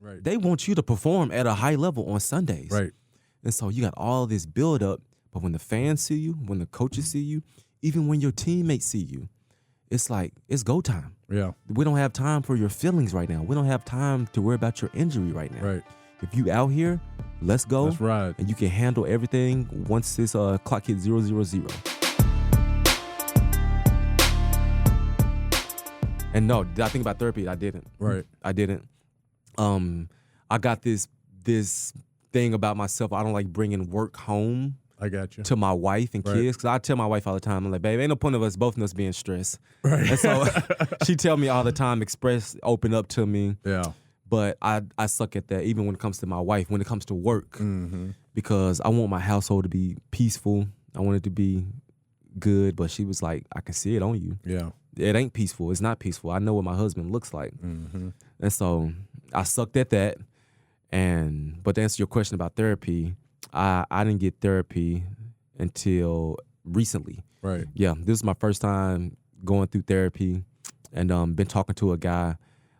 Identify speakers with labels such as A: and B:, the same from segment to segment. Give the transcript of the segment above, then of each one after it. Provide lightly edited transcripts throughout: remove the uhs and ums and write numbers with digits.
A: Right.
B: They want you to perform at a high level on Sundays.
A: Right.
B: And so you got all this build up, but when the fans see you, when the coaches see you, even when your teammates see you, it's like, it's go time.
A: Yeah.
B: We don't have time for your feelings right now. We don't have time to worry about your injury right now.
A: Right.
B: If you out here, let's go.
A: That's right.
B: And you can handle everything once this clock hits 000. And no, did I think about therapy? I didn't.
A: Right.
B: I didn't. I got this thing about myself. I don't like bringing work home.
A: I got you.
B: To my wife and kids, because I tell my wife all the time, I'm like, babe, ain't no point of us both of us being stressed.
A: Right.
B: And so she tell me all the time, open up to me.
A: Yeah.
B: But I suck at that, even when it comes to my wife, when it comes to work,
A: Mm-hmm.
B: because I want my household to be peaceful. I want it to be good. But she was like, I can see it on you.
A: Yeah.
B: It ain't peaceful. It's not peaceful. I know what my husband looks like.
A: Mm-hmm.
B: And so I sucked at that. But to answer your question about therapy, I didn't get therapy until recently.
A: Right.
B: Yeah, this is my first time going through therapy, and been talking to a guy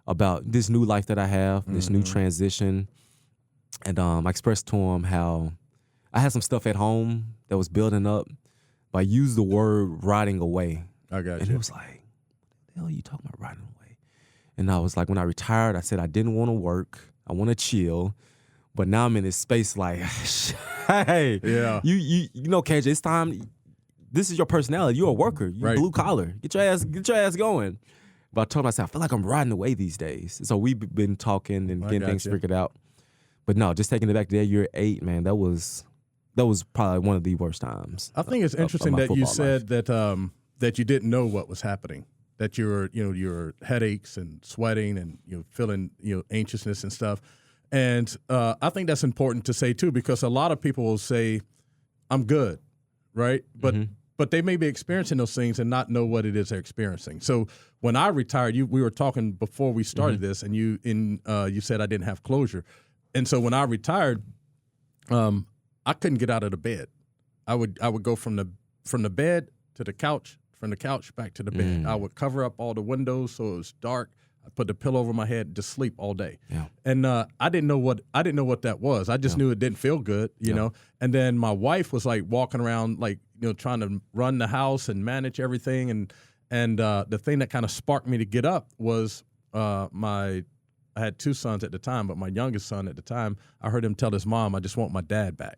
B: about this new life that I have, this new transition. And I expressed to him how I had some stuff at home that was building up, but I used the word rotting away.
A: I got
B: And
A: you.
B: he was like, what the hell are you talking about rotting away? And I was like, when I retired, I said I didn't want to work. I want to chill. But now I'm in this space like, hey,
A: Yeah.
B: you know, KJ, it's time. This is your personality. You're a worker. You
A: Right.
B: blue collar. Get your ass going. But I told myself, I feel like I'm riding away these days. So we've been talking and getting things figured out. But no, just taking it back to that year 8, man, that was probably one of the worst times.
A: I think it's interesting that you said that you didn't know what was happening. That your headaches and sweating and feeling anxiousness and stuff. And I think that's important to say too, because a lot of people will say, "I'm good," right? But they may be experiencing those things and not know what it is they're experiencing. So when I retired, we were talking before we started this, and you said I didn't have closure, and so when I retired, I couldn't get out of the bed. I would go from the bed to the couch, from the couch back to the bed. I would cover up all the windows so it was dark. I put the pillow over my head and just sleep all day.
B: Yeah.
A: And I didn't know what that was. I just knew it didn't feel good, you know. And then my wife was like walking around like trying to run the house and manage everything. And the thing that kind of sparked me to get up was I had 2 sons at the time, but my youngest son at the time, I heard him tell his mom, "I just want my dad back."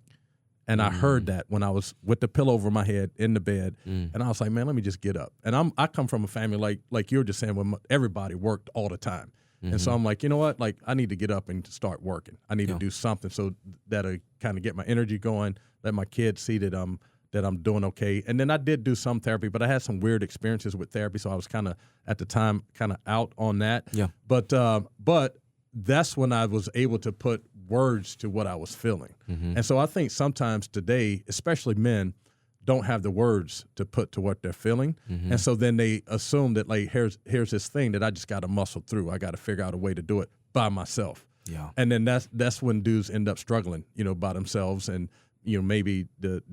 A: And I heard that when I was with the pillow over my head in the bed, and I was like, "Man, let me just get up." And I come from a family like you were just saying, where everybody worked all the time, and so I'm like, you know what? Like, I need to get up and start working. I need to do something so that'll kind of get my energy going. Let my kids see that I'm doing okay. And then I did do some therapy, but I had some weird experiences with therapy, so I was kind of at the time kind of out on that.
B: Yeah.
A: But that's when I was able to put words to what I was feeling. And so I think sometimes today, especially men, don't have the words to put to what they're feeling. And so then they assume that like, here's this thing that I just got to muscle through. I got to figure out a way to do it by myself.
B: Yeah.
A: And then that's when dudes end up struggling, by themselves, and maybe the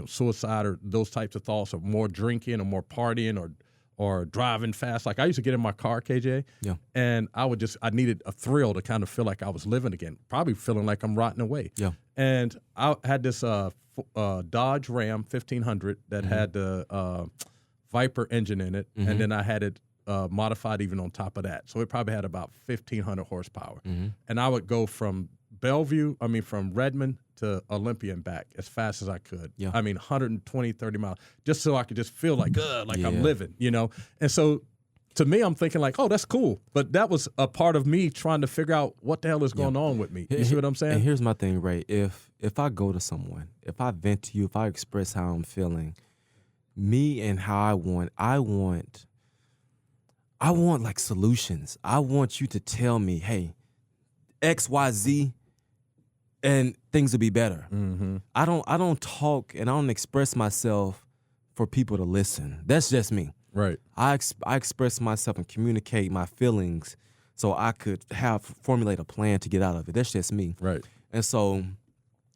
A: suicide or those types of thoughts, or more drinking or more partying or driving fast. Like I used to get in my car, KJ, and I needed a thrill to kind of feel like I was living again, probably feeling like I'm rotting away.
B: Yeah.
A: And I had this Dodge Ram 1500 that had the Viper engine in it, and then I had it modified even on top of that. So it probably had about 1,500 horsepower. And I would go from Redmond to Olympia and back as fast as I could.
B: Yeah.
A: 120, 30 miles, just so I could just feel like I'm living, And so to me, I'm thinking like, oh, that's cool. But that was a part of me trying to figure out what the hell is going on with me. You see what I'm saying?
B: And here's my thing, Ray. If I go to someone, if I vent to you, if I express how I'm feeling, me and how I want like solutions. I want you to tell me, hey, X, Y, Z, and things will be better. I don't talk and I don't express myself for people to listen. That's just me.
A: Right.
B: I express myself and communicate my feelings so I could formulate a plan to get out of it. That's just me.
A: Right.
B: And so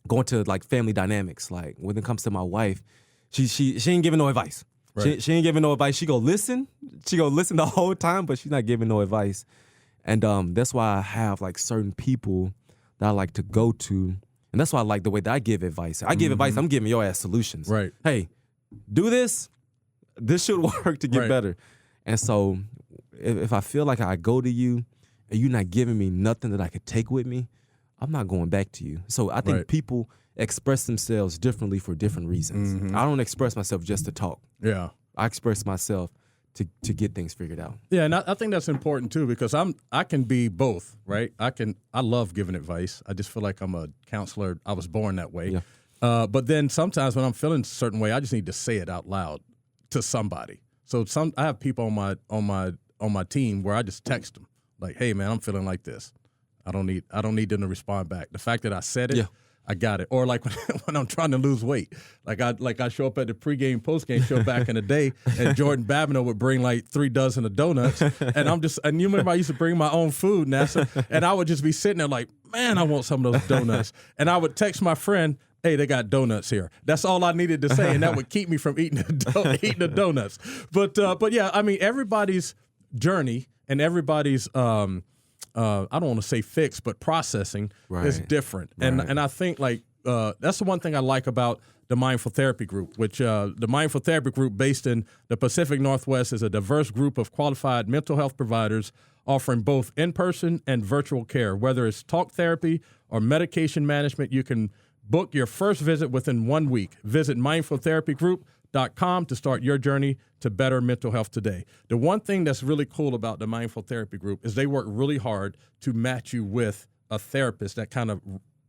B: going to like family dynamics, like when it comes to my wife, she ain't giving no advice.
A: Right.
B: She ain't giving no advice. She go listen the whole time, but she's not giving no advice. And that's why I have like certain people that I like to go to. And that's why I like the way that I give advice. I give advice, I'm giving your ass solutions.
A: Right.
B: Hey, do this. This should work to get better. And so if I feel like I go to you and you're not giving me nothing that I could take with me, I'm not going back to you. So I think people express themselves differently for different reasons. I don't express myself just to talk.
A: Yeah.
B: I express myself to get things figured out.
A: Yeah, and I think that's important too, because I can be both, right? I love giving advice. I just feel like I'm a counselor. I was born that way. Yeah. But then sometimes when I'm feeling a certain way, I just need to say it out loud to somebody. So I have people on my team where I just text them like, "Hey man, I'm feeling like this." I don't need them to respond back. The fact that I said it, I got it. Or like when I'm trying to lose weight, like I show up at the pregame, postgame show back in the day, and Jordan Babineau would bring like 3 dozen of donuts, and you remember I used to bring my own food, NASA, and I would just be sitting there like, man, I want some of those donuts, and I would text my friend, hey, they got donuts here. That's all I needed to say, and that would keep me from eating the donuts. But yeah, I mean, everybody's journey and everybody's I don't want to say fix, but processing is different. And I think like that's the one thing I like about the Mindful Therapy Group, which the Mindful Therapy Group based in the Pacific Northwest is a diverse group of qualified mental health providers offering both in-person and virtual care. Whether it's talk therapy or medication management, you can book your first visit within 1 week. Visit mindfultherapygroup.com to start your journey to better mental health today. The one thing that's really cool about the Mindful Therapy Group is they work really hard to match you with a therapist that kind of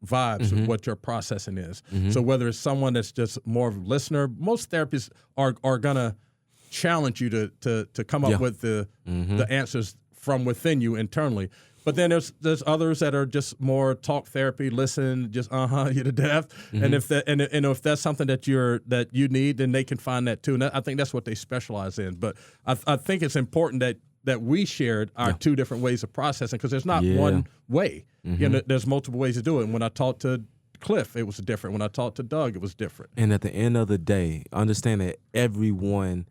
A: vibes of what your processing is. So whether it's someone that's just more of a listener, most therapists are going to challenge you to come up with the answers from within you internally. But then there's others that are just more talk therapy, listen, just you to death. And if that's something that you need, then they can find that too. And I think that's what they specialize in. But I think it's important that we shared our two different ways of processing, because there's not one way. You know, there's multiple ways to do it. And when I talked to Cliff, it was different. When I talked to Doug, it was different.
B: And at the end of the day, understand that everyone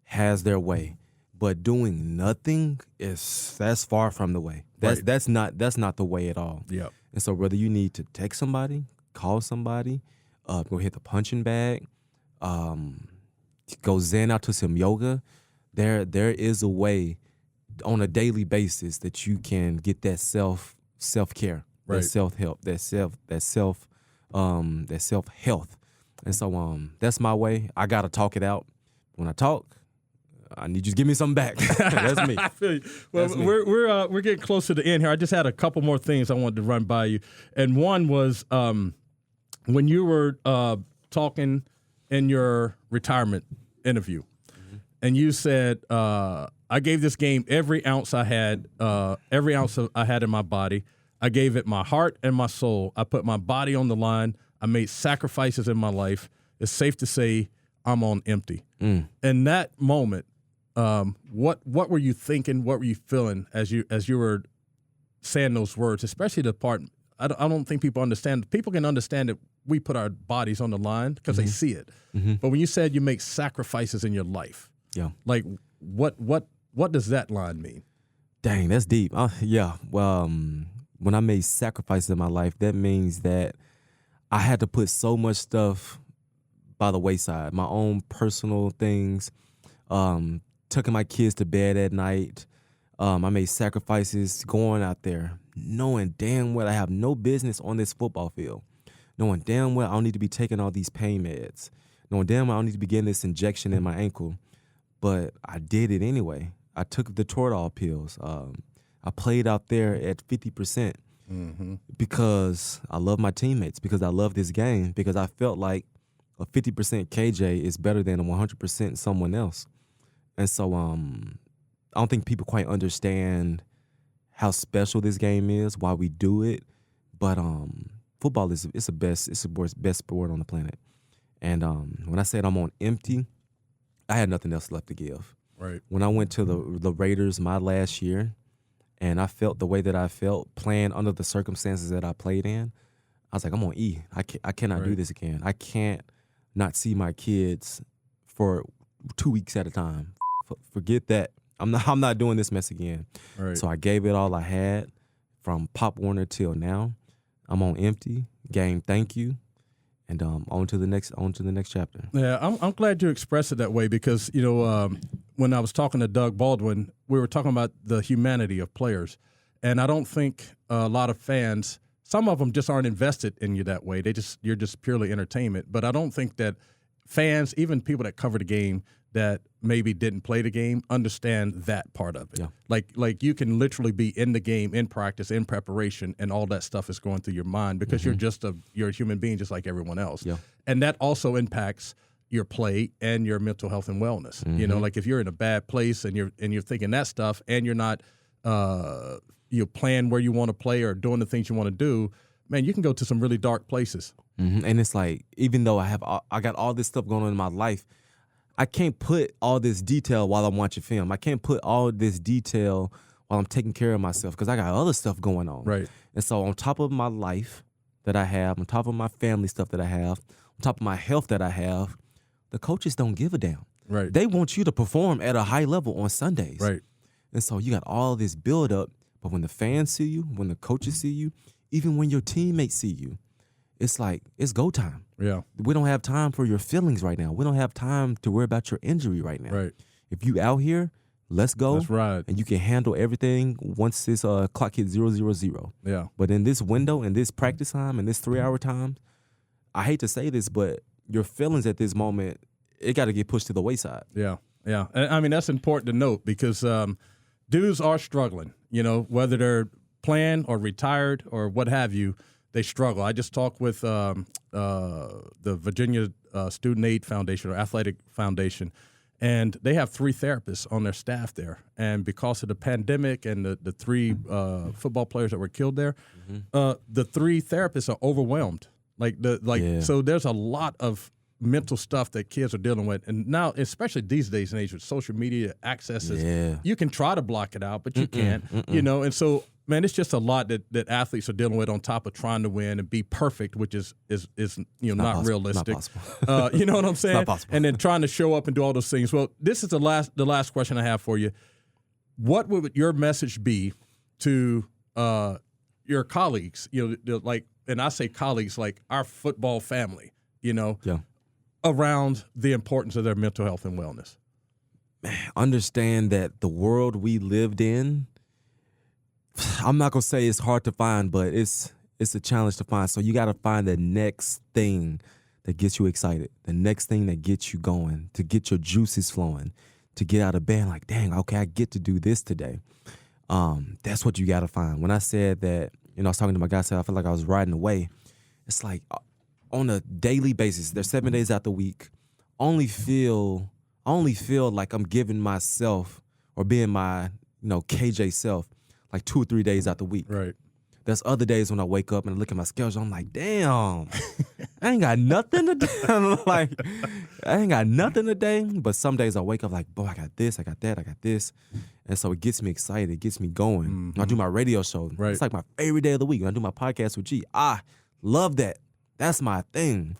B: has their way. But doing nothing that's far from the way. That's not the way at all.
A: Yep.
B: And so whether you need to text somebody, call somebody, go hit the punching bag, go zen out to some yoga, there is a way on a daily basis that you can get that self-care, that self-help, that self-health. And so that's my way. I gotta talk it out. When I talk, I need you to give me something back. That's me.
A: I feel you. Well, we're getting close to the end here. I just had a couple more things I wanted to run by you, and one was when you were talking in your retirement interview, and you said, "I gave this game every ounce I had, I had in my body. I gave it my heart and my soul. I put my body on the line. I made sacrifices in my life. It's safe to say I'm on empty." In that moment, what were you thinking? What were you feeling as you were saying those words? Especially the part I don't think people understand. People can understand that we put our bodies on the line because they see it. But when you said you make sacrifices in your life, like what does that line mean?
B: Dang, that's deep. Well, when I made sacrifices in my life, that means that I had to put so much stuff by the wayside, my own personal things, tucking my kids to bed at night. I made sacrifices going out there, knowing damn well I have no business on this football field, knowing damn well I don't need to be taking all these pain meds, knowing damn well I don't need to be getting this injection in my ankle, but I did it anyway. I took the Toradol pills. I played out there at 50% because I love my teammates, because I love this game, because I felt like a 50% KJ is better than a 100% someone else. And so I don't think people quite understand how special this game is, why we do it. But football is the best sport on the planet. And when I said I'm on empty, I had nothing else left to give.
A: Right.
B: When I went to the Raiders my last year, and I felt the way that I felt playing under the circumstances that I played in, I was like, I'm on E. I cannot do this again. I can't not see my kids for 2 weeks at a time. Forget that. I'm not doing this mess again.
A: Right.
B: So I gave it all I had from Pop Warner till now. I'm on empty. Game, thank you. And on to the next chapter.
A: Yeah, I'm glad you expressed it that way because, when I was talking to Doug Baldwin, we were talking about the humanity of players. And I don't think a lot of fans, some of them just aren't invested in you that way. You're just purely entertainment. But I don't think that fans, even people that cover the game that maybe didn't play the game, understand that part of it.
B: Yeah.
A: Like you can literally be in the game, in practice, in preparation, and all that stuff is going through your mind because you're a human being just like everyone else.
B: Yeah.
A: And that also impacts your play and your mental health and wellness. Like if you're in a bad place and you're thinking that stuff and you're not you're playing where you want to play or doing the things you want to do, man, you can go to some really dark places.
B: And it's like, even though I got all this stuff going on in my life, I can't put all this detail while I'm watching film. I can't put all this detail while I'm taking care of myself because I got other stuff going on.
A: Right.
B: And so on top of my life that I have, on top of my family stuff that I have, on top of my health that I have, the coaches don't give a damn.
A: Right.
B: They want you to perform at a high level on Sundays.
A: Right.
B: And so you got all this build up, but when the fans see you, when the coaches see you, even when your teammates see you, it's like, it's go time.
A: Yeah.
B: We don't have time for your feelings right now. We don't have time to worry about your injury right now.
A: Right.
B: If you out here, let's go.
A: That's right.
B: And you can handle everything once this clock hits 0:00.
A: Yeah.
B: But in this window, in this practice time, in this 3-hour time, I hate to say this, but your feelings at this moment, it got to get pushed to the wayside.
A: Yeah. Yeah. And I mean, that's important to note because dudes are struggling, whether they're playing or retired or what have you. They struggle. I just talked with the Virginia Student Aid Foundation or Athletic Foundation, and they have 3 therapists on their staff there. And because of the pandemic and the 3 football players that were killed there, the 3 therapists are overwhelmed. So there's a lot of mental stuff that kids are dealing with. And now, especially these days and age with social media accesses, you can try to block it out, but you can't, And so, man, it's just a lot that athletes are dealing with on top of trying to win and be perfect, which is not realistic.
B: Not possible.
A: You know what I'm saying?
B: Not possible.
A: And then trying to show up and do all those things. Well, this is the last question I have for you. What would your message be to your colleagues? And I say colleagues like our football family. Around the importance of their mental health and wellness.
B: Understand that the world we lived in, I'm not gonna say it's hard to find, but it's a challenge to find. So you got to find the next thing that gets you excited, the next thing that gets you going, to get your juices flowing, to get out of bed like, dang, okay, I get to do this today. That's what you got to find. When I said that, I was talking to my guy, said I feel like I was riding away. It's like on a daily basis, there's 7 days out the week. I only feel like I'm giving myself or being my, KJ self like 2 or 3 days out the week.
A: Right.
B: There's other days when I wake up and I look at my schedule, I'm like, damn, I ain't got nothing to do. I ain't got nothing today. But some days I wake up like, boy, I got this, I got that, I got this. And so it gets me excited. It gets me going.
A: Mm-hmm.
B: I do my radio show.
A: Right.
B: It's like my favorite day of the week. When I do my podcast with G. I love that. That's my thing.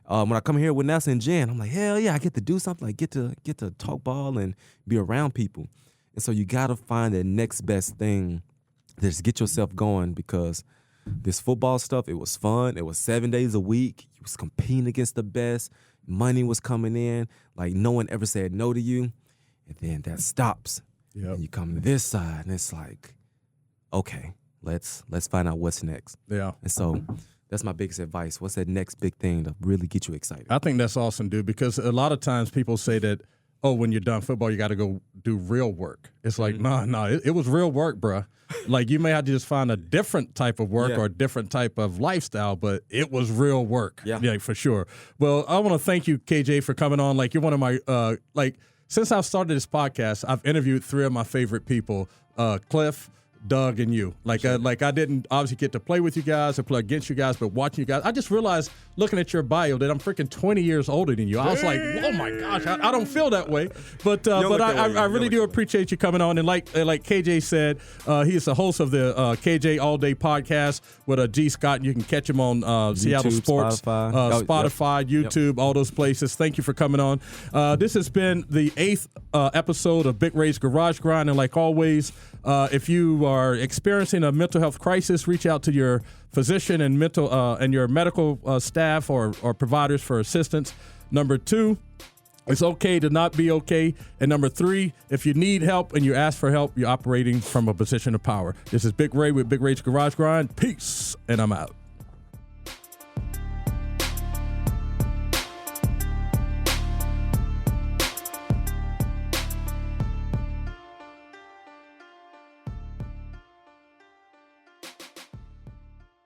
B: When I come here with Nessa and Jen, I'm like, hell yeah, I get to do something. Like get to talk ball and be around people. And so you got to find the next best thing to just get yourself going, because this football stuff, it was fun. It was 7 days a week. You was competing against the best. Money was coming in. Like no one ever said no to you. And then that stops.
A: Yep.
B: And you come to this side and it's like, okay, let's find out what's next.
A: Yeah.
B: And so that's my biggest advice. What's that next big thing to really get you excited?
A: I think that's awesome, dude, because a lot of times people say that, when you're done football, you got to go do real work. It's like, no, it was real work, bruh. Like you may have to just find a different type of work or a different type of lifestyle, but it was real work. Yeah, for sure. Well, I want to thank you, KJ, for coming on. Like you're one of my, since I've started this podcast, I've interviewed 3 of my favorite people, Cliff, Doug and you. Like I didn't obviously get to play with you guys or play against you guys, but watching you guys, I just realized looking at your bio that I'm freaking 20 years older than you. I was like, oh my gosh, I don't feel that way. But I really do appreciate you coming on. And like KJ said, he is the host of the KJ All Day podcast with G. Scott. You can catch him on Seattle Sports, Spotify, YouTube, all those places. Thank you for coming on. This has been the 8th episode of Big Ray's Garage Grind. And like always, if you are experiencing a mental health crisis, reach out to your physician and your medical staff or providers for assistance. Number 2, it's okay to not be okay. And number 3, if you need help and you ask for help, you're operating from a position of power. This is Big Ray with Big Ray's Garage Grind. Peace, and I'm out.